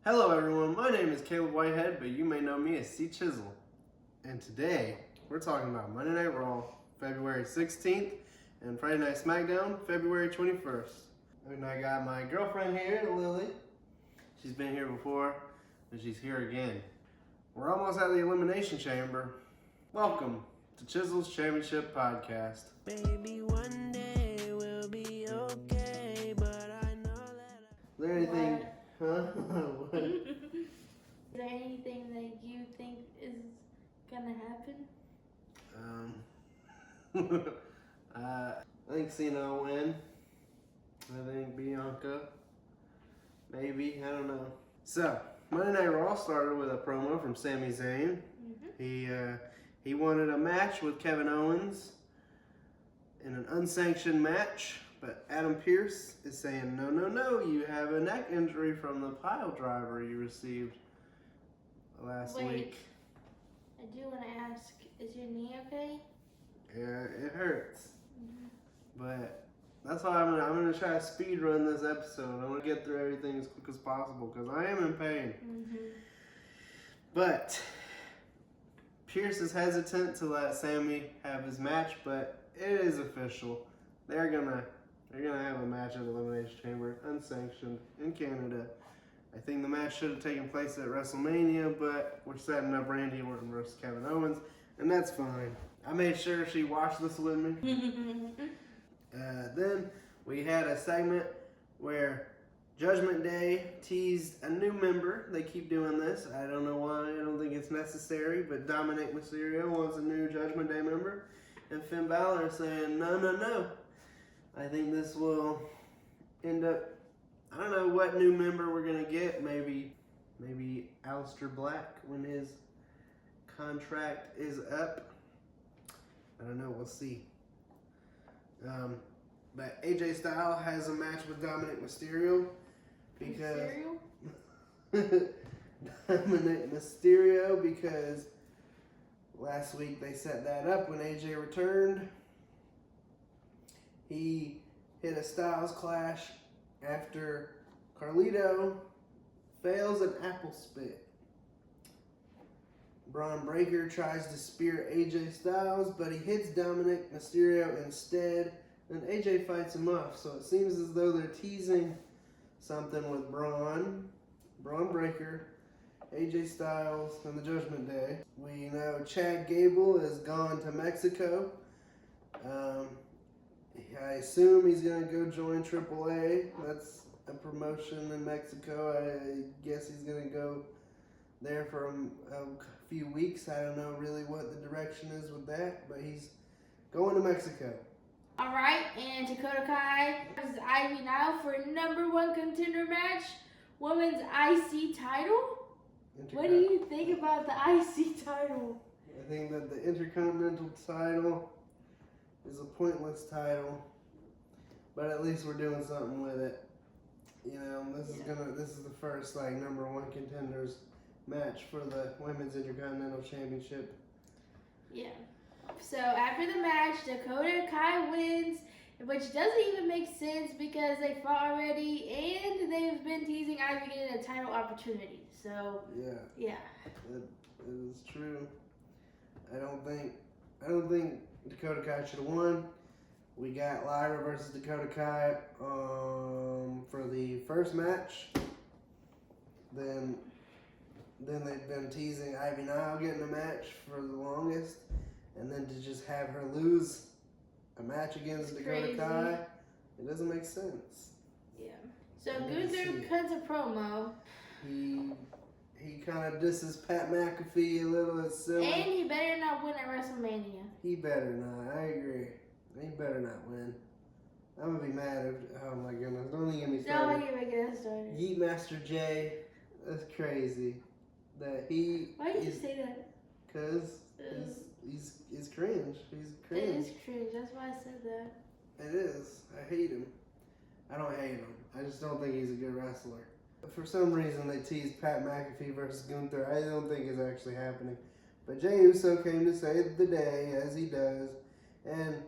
Hello everyone, my name is Caleb Whitehead, but you may know me as C-Chizzle. And today, we're talking about Monday Night Raw, February 16th, and Friday Night Smackdown, February 21st. And I got my girlfriend here, Lily. She's been here before, and she's here again. We're almost at the Elimination Chamber. Welcome to Chizzle's Championship Podcast. Maybe one day we'll be okay, but I know that Is there anything... Huh? What? Is there anything that you think is gonna happen? I think Cena will win. I think Bianca. Maybe, I don't know. So, Monday Night Raw started with a promo from Sami Zayn. He wanted a match with Kevin Owens in an unsanctioned match. But Adam Pearce is saying, no, you have a neck injury from the pile driver you received last week. I do want to ask, is your knee okay? Yeah, it hurts. But that's why I'm gonna try to speed run this episode. I'm gonna get through everything as quick as possible because I am in pain. But Pearce is hesitant to let Sami have his match, but it is official. They're gonna have a match at Elimination Chamber, unsanctioned, in Canada. I think the match should have taken place at WrestleMania, but we're setting up Randy Orton versus Kevin Owens, and that's fine. I made sure she watched this with me. Then we had a segment where Judgment Day teased a new member. They keep doing this. I don't know why. I don't think it's necessary, but Dominic Mysterio wants a new Judgment Day member, and Finn Balor is saying, no. I think this will end up, I don't know what new member we're going to get. Maybe Aleister Black when his contract is up. I don't know. We'll see. But AJ Styles has a match with Dominic Mysterio because... Dominic Mysterio because last week they set that up when AJ returned. He hit a Styles clash after Carlito fails an apple spit. Braun Breaker tries to spear AJ Styles, but he hits Dominic Mysterio instead, and AJ fights him off. So it seems as though they're teasing something with Braun Breaker, AJ Styles, and the Judgment Day. We know Chad Gable has gone to Mexico. I assume he's going to go join AAA. That's a promotion in Mexico. I guess he's going to go there for a few weeks. I don't know really what the direction is with that, but he's going to Mexico. All right, and Dakota Kai versus Ivy now for #1 contender match, women's IC title. What do you think about the IC title? I think that the Intercontinental title is a pointless title, but at least we're doing something with it. You know, this is the first #1 contenders match for the Women's Intercontinental Championship. Yeah. So after the match, Dakota Kai wins, which doesn't even make sense because they fought already and they've been teasing Ivy getting a title opportunity. So yeah. It is true. I don't think Dakota Kai should have won. We got Lyra versus Dakota Kai for the first match. Then they've been teasing Ivy Nile getting a match for the longest. And then to just have her lose a match against Dakota Kai, it doesn't make sense. Yeah. So Gunther cuts a promo. He kind of disses Pat McAfee a little. It's silly. And he better not win at WrestleMania. He better not. I agree. He better not win. I'm going to be mad if... Oh, my goodness. Don't even get me started. Don't even get us started. Yeet Master J. That's crazy. That he... Why did you say that? Because he's cringe. He's cringe. It is cringe. That's why I said that. It is. I hate him. I don't hate him. I just don't think he's a good wrestler. For some reason, they teased Pat McAfee versus Gunther. I don't think it's actually happening. But Jey Uso came to save the day, as he does. And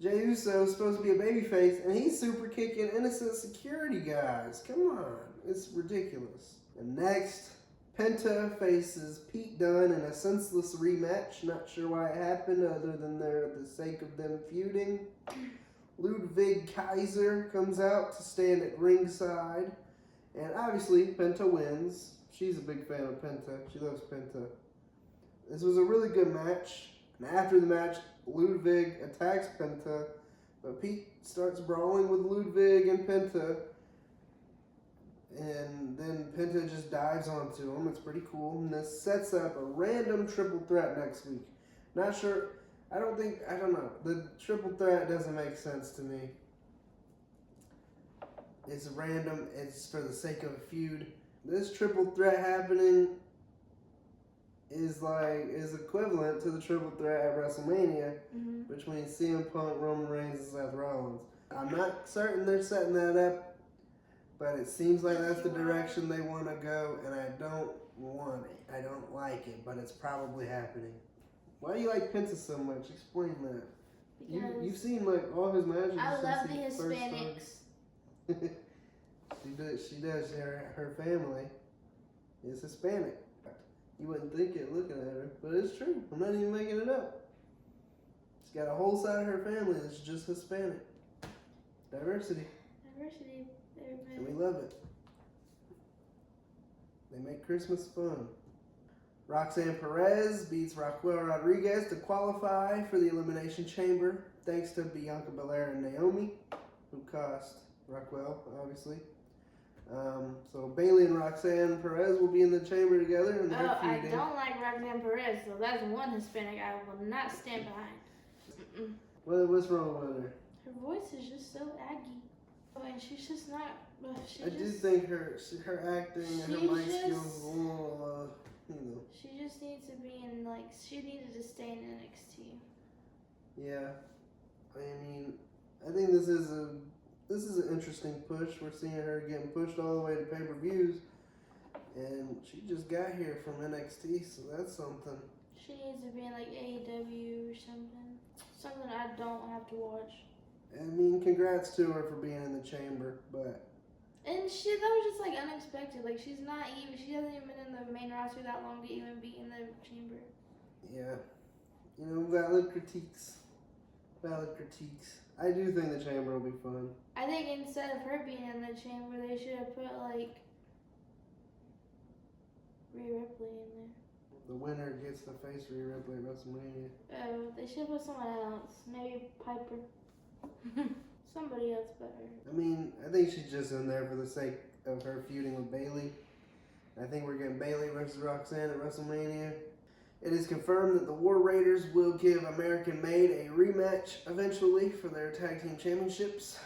Jey Uso is supposed to be a babyface, and he's super kicking innocent security guys. Come on. It's ridiculous. And next, Penta faces Pete Dunne in a senseless rematch. Not sure why it happened other than the sake of them feuding. Ludwig Kaiser comes out to stand at ringside. And obviously, Penta wins. She's a big fan of Penta. She loves Penta. This was a really good match. And after the match, Ludwig attacks Penta. But Pete starts brawling with Ludwig and Penta. And then Penta just dives onto him. It's pretty cool. And this sets up a random triple threat next week. Not sure. I don't know. The triple threat doesn't make sense to me. It's random. It's for the sake of a feud. This triple threat happening is equivalent to the triple threat at WrestleMania between CM Punk, Roman Reigns, and Seth Rollins. I'm not certain they're setting that up, but it seems like that's the direction they want to go, and I don't want it. I don't like it, but it's probably happening. Why do you like Penta so much? Explain that. You've seen like all his matches. I love the since he first Hispanics. She does. Her family is Hispanic. You wouldn't think it looking at her, but it's true. I'm not even making it up. She's got a whole side of her family that's just Hispanic. Diversity. Diversity. And we love it. They make Christmas fun. Roxanne Perez beats Raquel Rodriguez to qualify for the Elimination Chamber, thanks to Bianca Belair and Naomi, who cost Raquel, obviously. So Bayley and Roxanne Perez will be in the chamber together, and they're feuding. I don't like Roxanne Perez, so that's one Hispanic I will not stand behind. What's wrong with her? Her voice is just so aggy. And she's just not. I do think her acting and her mic skills a little, She just needs to be in, she needed to stay in NXT. Yeah. I mean, I think this is an interesting push. We're seeing her getting pushed all the way to pay-per-views, and she just got here from NXT, so that's something. She needs to be in AEW or something. Something I don't have to watch. I mean, congrats to her for being in the chamber, but. And that was just unexpected. She hasn't even been in the main roster that long to even be in the chamber. Yeah. Valid critiques. I do think the chamber will be fun. I think instead of her being in the chamber, they should have put Rhea Ripley in there. The winner gets to face Rhea Ripley at WrestleMania. Oh, they should put someone else. Maybe Piper. Somebody else better. I mean, I think she's just in there for the sake of her feuding with Bayley. I think we're getting Bayley versus Roxanne at WrestleMania. It is confirmed that the War Raiders will give American Made a rematch eventually for their tag team championships.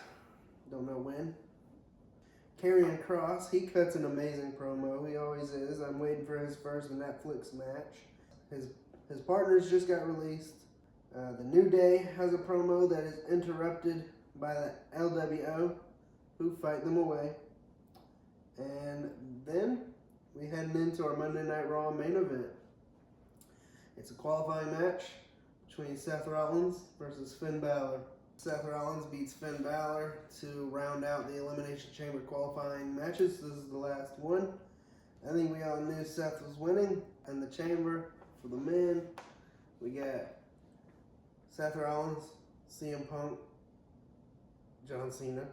Don't know when. Karrion Kross, he cuts an amazing promo. He always is. I'm waiting for his first Netflix match. His partners just got released. The New Day has a promo that is interrupted by the LWO, who fight them away. And then we heading into our Monday Night Raw main event. It's a qualifying match between Seth Rollins versus Finn Balor. Seth Rollins beats Finn Balor to round out the Elimination Chamber qualifying matches. This is the last one. I think we all knew Seth was winning. And the chamber for the men, we got Seth Rollins, CM Punk, John Cena,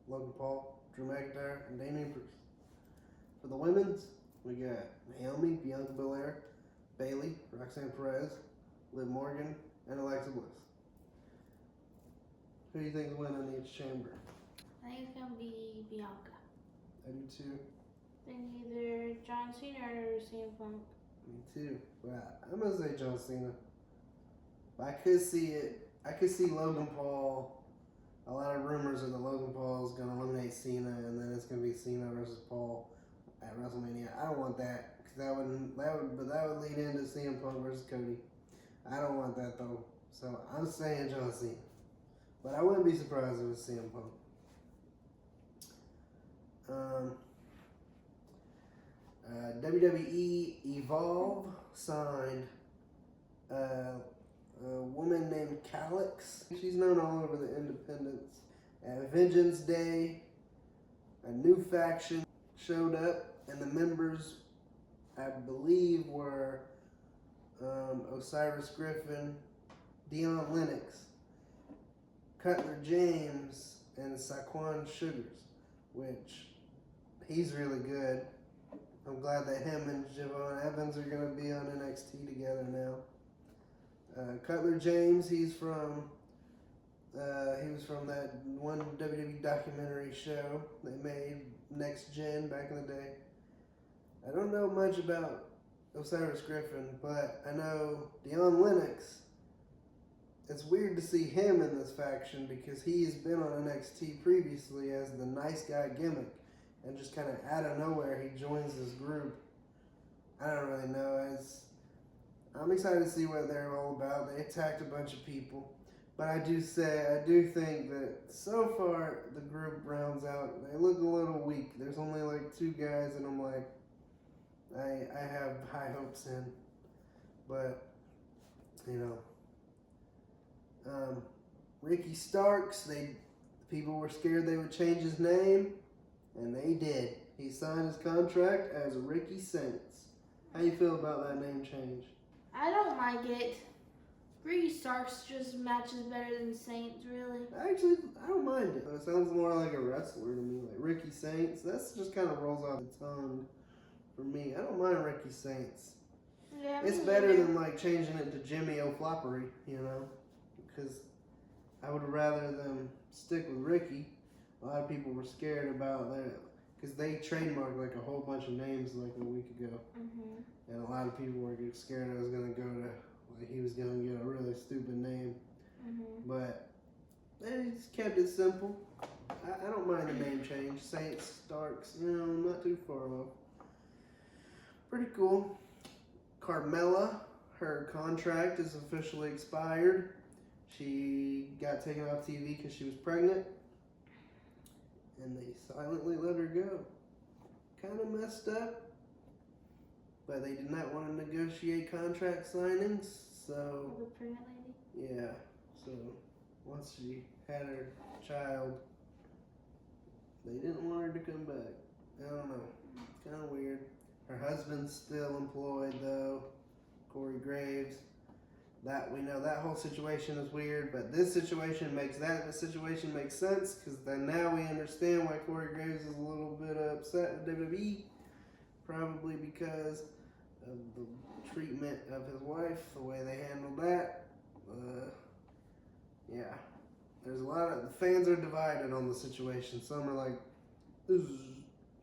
Logan Paul, Drew McIntyre, and Damian Priest. For the women's, we got Naomi, Bianca Belair, Bayley, Roxanne Perez, Liv Morgan, and Alexa Bliss. Who do you think is winning each chamber? I think it's going to be Bianca. I do too. I think either John Cena or CM Punk. Me too. But I'm going to say John Cena. But I could see it. I could see Logan Paul. A lot of rumors are that Logan Paul is going to eliminate Cena, and then it's going to be Cena versus Paul at WrestleMania. I don't want that. That would lead into CM Punk versus Cody. I don't want that though. So I'm saying John Cena. But I wouldn't be surprised if it was CM Punk. WWE Evolve signed a woman named Calix. She's known all over the independents. At Vengeance Day, a new faction showed up. And the members, I believe, were Osiris Griffin, Dion Lennox, Cutler James, and Saquon Sugars, which he's really good. I'm glad that him and Javon Evans are going to be on NXT together now. Cutler James, he was from that one WWE documentary show they made, Next Gen, back in the day. I don't know much about Osiris Griffin, but I know Dion Lennox. It's weird to see him in this faction because he's been on NXT previously as the nice guy gimmick, and just kind of out of nowhere he joins this group. I don't really know. I'm excited to see what they're all about. They attacked a bunch of people, but I do think that so far the group rounds out. They look a little weak. There's only like 2 guys, and I'm like, I have high hopes in, but Ricky Starks, people were scared they would change his name, and they did. He signed his contract as Ricky Saints. How you feel about that name change? I don't like it. Ricky Starks just matches better than Saints, really. Actually, I don't mind it. It sounds more like a wrestler to me, like Ricky Saints. That's just kind of rolls off the tongue for me. I don't mind Ricky Saints. Yeah, It's better than like changing it to Jimmy O'Floppery, because I would rather them stick with Ricky. A lot of people were scared about that because they trademarked like a whole bunch of names like a week ago, and a lot of people were scared I was gonna go to he was gonna get a really stupid name, but they just kept it simple. I don't mind the name change. Saints, Starks, not too far off. Pretty cool. Carmella, her contract is officially expired. She got taken off TV because she was pregnant, and they silently let her go. Kind of messed up, but they did not want to negotiate contract signings, so The pregnant lady? yeah. So once she had her child, they didn't want her to come back. I don't know. It's kind of weird. Her husband's still employed though, Corey Graves. That we know that whole situation is weird, but this situation makes sense because then now we understand why Corey Graves is a little bit upset with WWE, probably because of the treatment of his wife, the way they handled that. Yeah, there's a lot of the fans are divided on the situation. Some are like,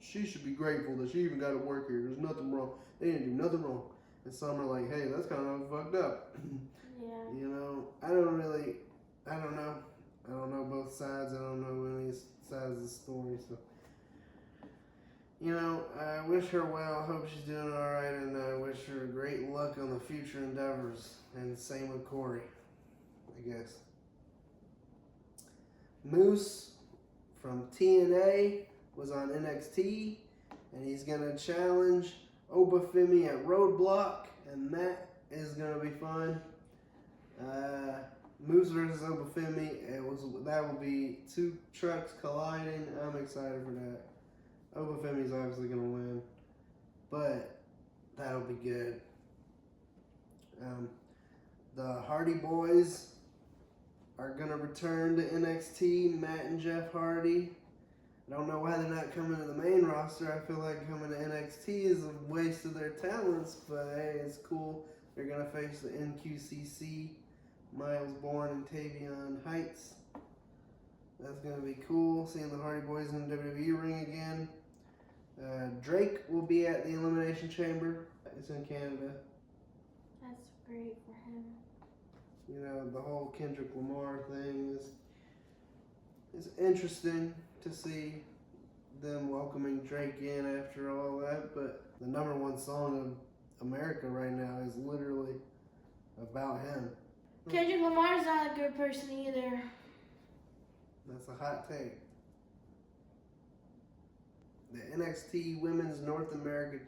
she should be grateful that she even got to work here. There's nothing wrong. They didn't do nothing wrong. And some are like, hey, that's kind of fucked up. Yeah. I don't know. I don't know both sides. I don't know any sides of the story. So, I wish her well. I hope she's doing all right, and I wish her great luck on the future endeavors. And same with Corey, I guess. Moose from TNA was on NXT, and he's gonna challenge Obafemi at Roadblock, and that is gonna be fun. Moose versus Obafemi, that will be 2 trucks colliding. I'm excited for that. Obafemi's obviously gonna win, but that'll be good. The Hardy Boys are gonna return to NXT. Matt and Jeff Hardy. I don't know why they're not coming to the main roster. I feel like coming to NXT is a waste of their talents, but hey, it's cool. They're going to face the NQCC, Miles Bourne and Tavion Heights. That's going to be cool, seeing the Hardy Boys in the WWE ring again. Drake will be at the Elimination Chamber. It's in Canada. That's great for him. The whole Kendrick Lamar thing is interesting to see them welcoming Drake in after all that, but the number 1 song of America right now is literally about him. Kendrick Lamar's not a good person either. That's a hot take. The NXT Women's North American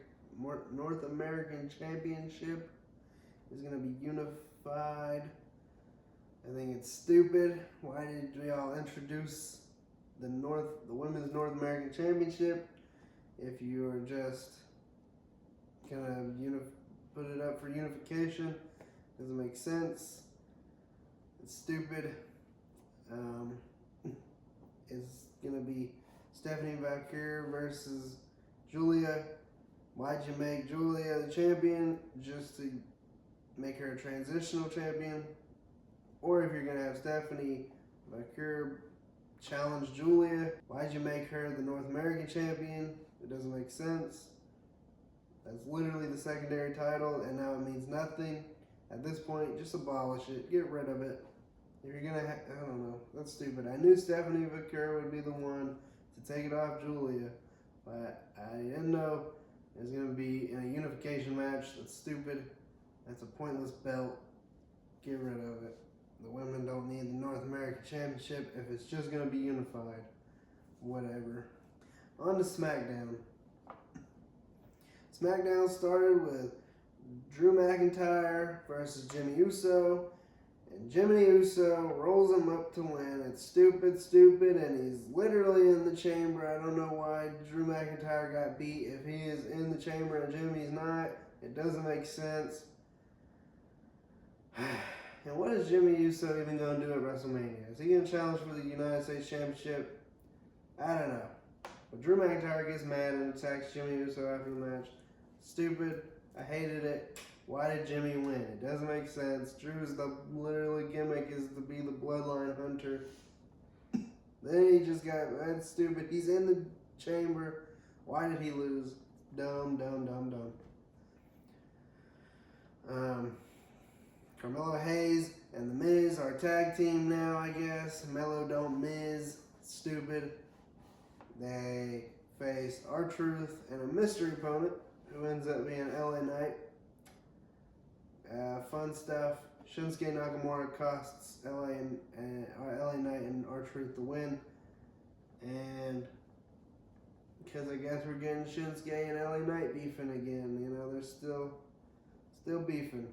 Championship is going to be unified. I think it's stupid. Why did y'all introduce the Women's North American Championship if you are just gonna put it up for unification. Doesn't make sense. It's stupid. It's gonna be Stephanie Valkyrie versus Julia. Why'd you make Julia the champion? Just to make her a transitional champion? Or if you're gonna have Stephanie Valkyrie challenge Julia, why'd you make her the North American champion? It doesn't make sense. That's literally the secondary title, and now it means nothing. At this point, just abolish it. Get rid of it. If you're gonna, I don't know. That's stupid. I knew Stephanie Valkyrie would be the one to take it off Julia, but I didn't know it was gonna be in a unification match. That's stupid. That's a pointless belt. Get rid of it. The women don't need the North American Championship if it's just gonna be unified. Whatever. On to SmackDown. SmackDown started with Drew McIntyre versus Jimmy Uso, and Jimmy Uso rolls him up to win. It's stupid, and he's literally in the chamber. I don't know why Drew McIntyre got beat if he is in the chamber and Jimmy's not. It doesn't make sense. And what is Jimmy Uso even going to do at WrestleMania? Is he going to challenge for the United States Championship? I don't know. But Drew McIntyre gets mad and attacks Jimmy Uso after the match. Stupid. I hated it. Why did Jimmy win? It doesn't make sense. Drew's literally gimmick is to be the bloodline hunter. Then he just got, that's stupid. He's in the chamber. Why did he lose? Dumb. Carmelo Hayes and The Miz are a tag team now, I guess. Melo don't Miz. Stupid. They face R-Truth and a mystery opponent who ends up being LA Knight. Fun stuff. Shinsuke Nakamura costs LA Knight and R-Truth the win. And because I guess we're getting Shinsuke and LA Knight beefing again. You know, they're still beefing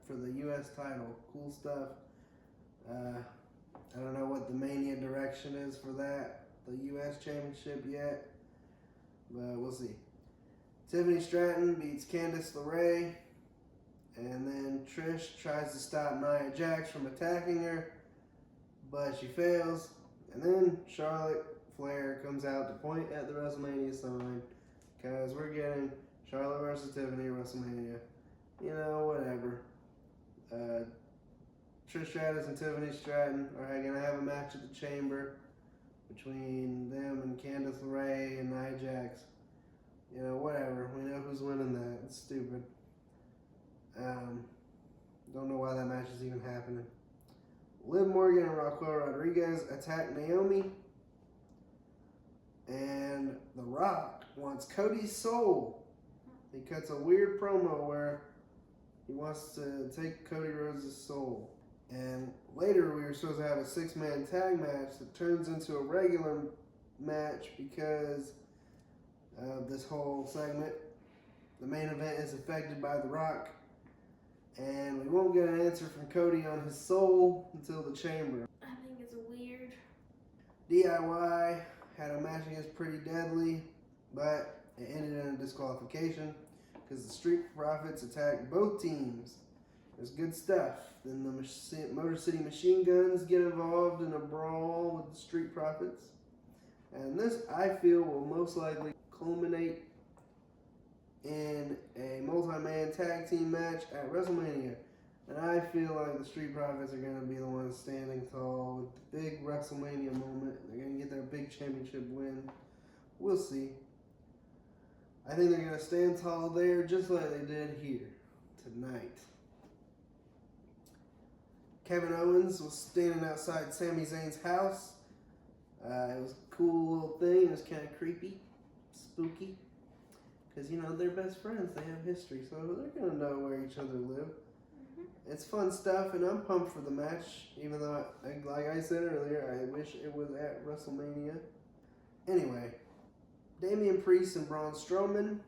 for the U.S. title. Cool stuff. I don't know what the Mania direction is for that, the U.S. Championship yet, but we'll see. Tiffany Stratton beats Candice LeRae, and then Trish tries to stop Nia Jax from attacking her, but she fails, and then Charlotte Flair comes out to point at the WrestleMania sign, because we're getting Charlotte versus Tiffany at WrestleMania. You know, whatever. Trish Stratus and Tiffany Stratton are going to have a match at the Chamber between them and Candice LeRae and Nia Jax. You know, whatever. We know who's winning that. It's stupid. Don't know why that match is even happening. Liv Morgan and Raquel Rodriguez attack Naomi. And The Rock wants Cody's soul. He cuts a weird promo where he wants to take Cody Rhodes' soul. And later we were supposed to have a 6-man tag match that turns into a regular match because of this whole segment. The main event is affected by The Rock. And we won't get an answer from Cody on his soul until the Chamber. I think it's weird. DIY had a match against Pretty Deadly, but it ended in a disqualification because the Street Profits attacked both teams. There's good stuff. Then the Motor City Machine Guns get involved in a brawl with the Street Profits. And this, I feel, will most likely culminate in a multi-man tag team match at WrestleMania. And I feel like the Street Profits are going to be the ones standing tall with the big WrestleMania moment. They're going to get their big championship win. We'll see. I think they're going to stand tall there just like they did here tonight. Kevin Owens was standing outside Sami Zayn's house. It was a cool little thing. It was kind of creepy, spooky. Because, you know, they're best friends. They have history, so they're going to know where each other live. Mm-hmm. It's fun stuff, and I'm pumped for the match, even though, like I said earlier, I wish it was at WrestleMania. Anyway, Damian Priest and Braun Strowman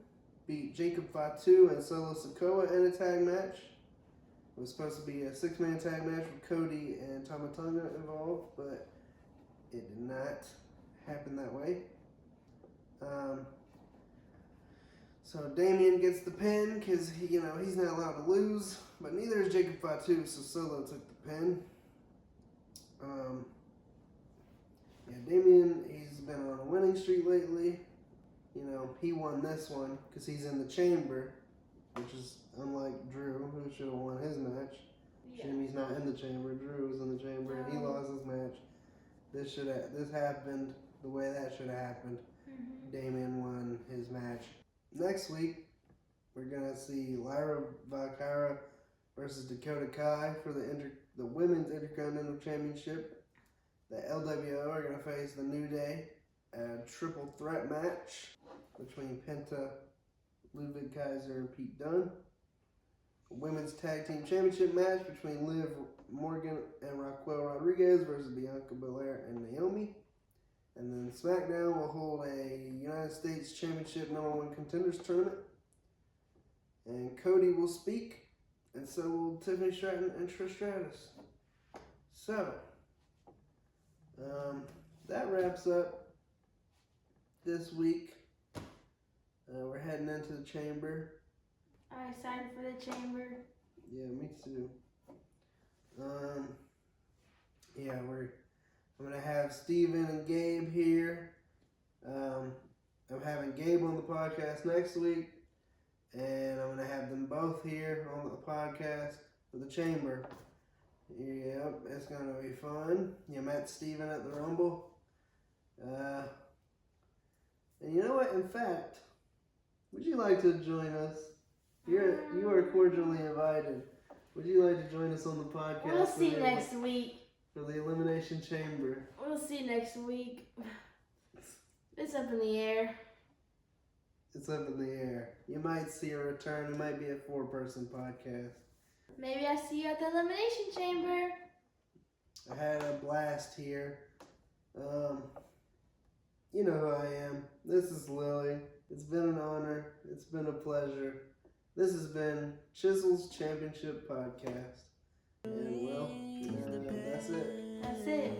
beat Jacob Fatu and Solo Sikoa in a tag match. It was supposed to be a 6-man tag match with Cody and Tama Tonga involved, but it did not happen that way. So Damien gets the pin because he's not allowed to lose, but neither is Jacob Fatu, so Solo took the pin. Damien, he's been on a winning streak lately. He won this one because he's in the chamber, which is unlike Drew, who should have won his match. Yeah. Jimmy's not in the chamber. Drew was in the chamber, and he lost his match. This happened the way that should have happened. Mm-hmm. Damien won his match. Next week, we're gonna see Lyra Valkyra versus Dakota Kai for the Women's Intercontinental Championship. The LWO are gonna face the New Day, a triple threat match between Penta, Ludwig Kaiser, and Pete Dunne. A Women's Tag Team Championship match between Liv Morgan and Raquel Rodriguez versus Bianca Belair and Naomi. And then SmackDown will hold a United States Championship #1 Contenders Tournament. And Cody will speak, and so will Tiffany Stratton and Trish Stratus. So, that wraps up this week. We're heading into the chamber. I'm excited for the chamber. Yeah, me too. I'm gonna have Steven and Gabe here. I'm having Gabe on the podcast next week, and I'm gonna have them both here on the podcast for the chamber. Yep, it's gonna be fun. You met Steven at the Rumble. And you know what? In fact, would you like to join us? You are cordially invited. Would you like to join us on the podcast? We'll see next week. For the Elimination Chamber. We'll see next week. It's up in the air. It's up in the air. You might see a return. It might be a 4-person podcast. Maybe I see you at the Elimination Chamber. I had a blast here. You know who I am. This is Lily. It's been an honor. It's been a pleasure. This has been Chizzle's Championship Podcast. And well, that's it. That's it.